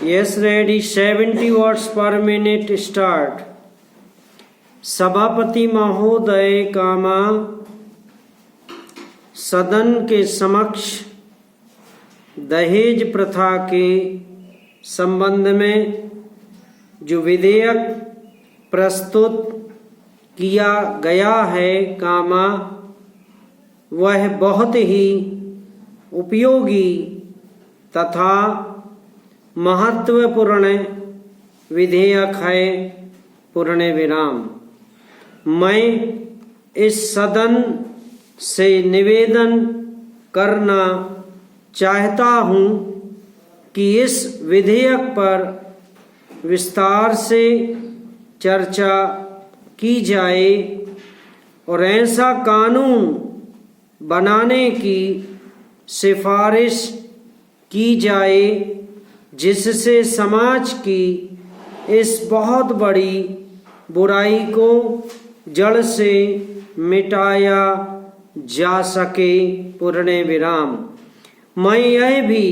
Yes, ready. 70 words per minute. Start. सभापति महोदय कामा सदन के समक्ष दहेज प्रथा के संबंध में जो विधेयक प्रस्तुत किया गया है कामा वह बहुत ही उपयोगी तथा महत्वपूर्ण विधेयक है पूर्ण विराम। मैं इस सदन से निवेदन करना चाहता हूँ कि इस विधेयक पर विस्तार से चर्चा की जाए और ऐसा कानून बनाने की सिफारिश की जाए जिससे समाज की इस बहुत बड़ी बुराई को जड़ से मिटाया जा सके पूर्ण विराम। मैं यह भी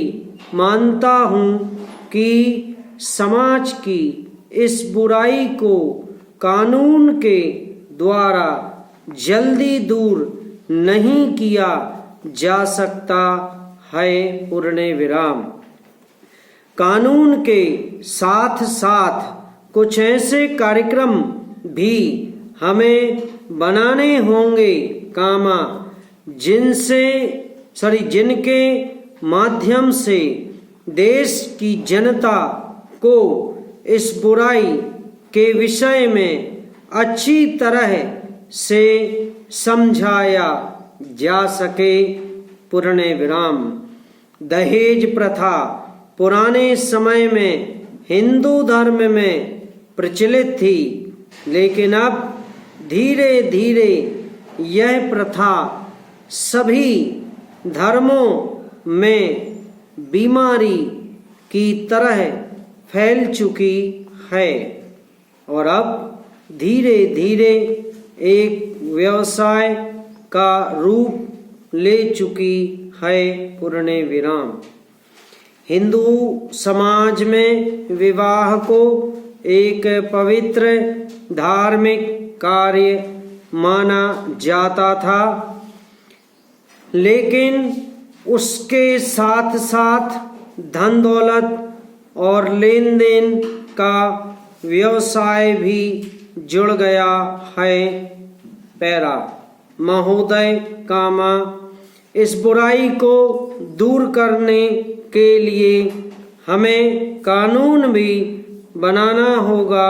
मानता हूँ कि समाज की इस बुराई को कानून के द्वारा जल्दी दूर नहीं किया जा सकता है पूर्ण विराम। कानून के साथ साथ कुछ ऐसे कार्यक्रम भी हमें बनाने होंगे कामा जिनके माध्यम से देश की जनता को इस बुराई के विषय में अच्छी तरह से समझाया जा सके पूर्ण विराम। दहेज प्रथा पुराने समय में हिंदू धर्म में प्रचलित थी, लेकिन अब धीरे धीरे यह प्रथा सभी धर्मों में बीमारी की तरह फैल चुकी है और अब धीरे धीरे एक व्यवसाय का रूप ले चुकी है पूर्ण विराम। हिंदू समाज में विवाह को एक पवित्र धार्मिक कार्य माना जाता था, लेकिन उसके साथ साथ धन दौलत और लेन देन का व्यवसाय भी जुड़ गया है पैरा महोदय कामा। इस बुराई को दूर करने के लिए हमें कानून भी बनाना होगा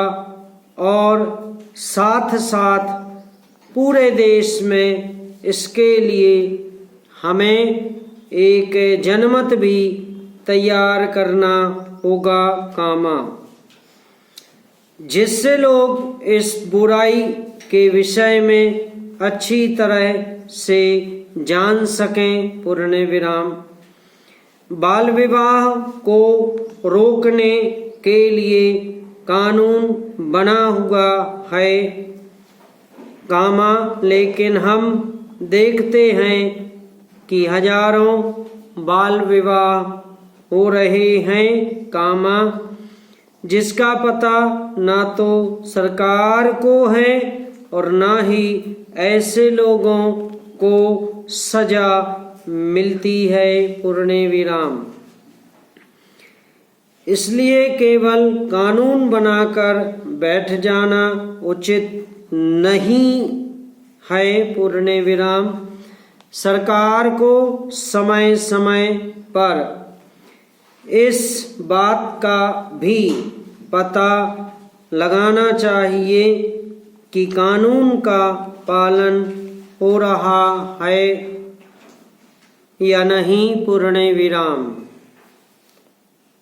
और साथ साथ पूरे देश में इसके लिए हमें एक जनमत भी तैयार करना होगा कामा, जिससे लोग इस बुराई के विषय में अच्छी तरह से जान सकें पूर्ण विराम। बाल विवाह को रोकने के लिए कानून बना हुआ है कामा, लेकिन हम देखते हैं कि हजारों बाल विवाह हो रहे हैं कामा, जिसका पता ना तो सरकार को है और ना ही ऐसे लोगों को सजा मिलती है पूर्ण विराम। इसलिए केवल कानून बनाकर बैठ जाना उचित नहीं है पूर्ण विराम। सरकार को समय समय पर इस बात का भी पता लगाना चाहिए कि कानून का पालन हो रहा है या नहीं पूर्ण विराम।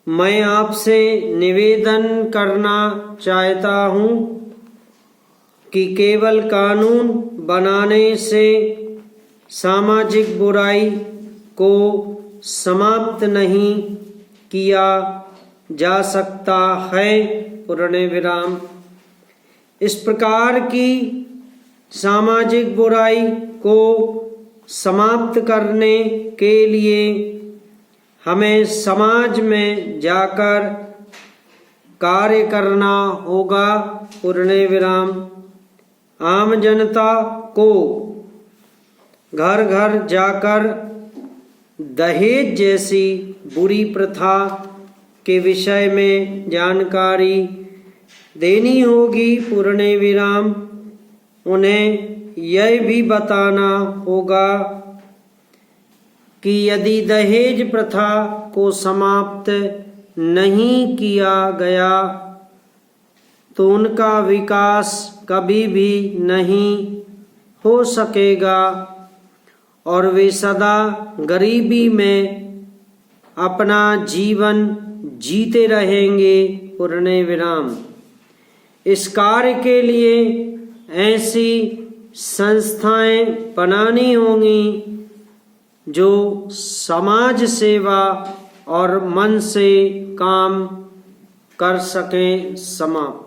मैं आपसे निवेदन करना चाहता हूँ कि केवल कानून बनाने से सामाजिक बुराई को समाप्त नहीं किया जा सकता है पूर्ण विराम। इस प्रकार की सामाजिक बुराई को समाप्त करने के लिए हमें समाज में जाकर कार्य करना होगा पूर्ण विराम। आम जनता को घर घर जाकर दहेज जैसी बुरी प्रथा के विषय में जानकारी देनी होगी पूर्ण विराम। उन्हें यह भी बताना होगा कि यदि दहेज प्रथा को समाप्त नहीं किया गया तो उनका विकास कभी भी नहीं हो सकेगा और वे सदा गरीबी में अपना जीवन जीते रहेंगे पूर्ण विराम। इस कार्य के लिए ऐसी संस्थाएं बनानी होंगी जो समाज सेवा और मन से काम कर सकें। समाप्त।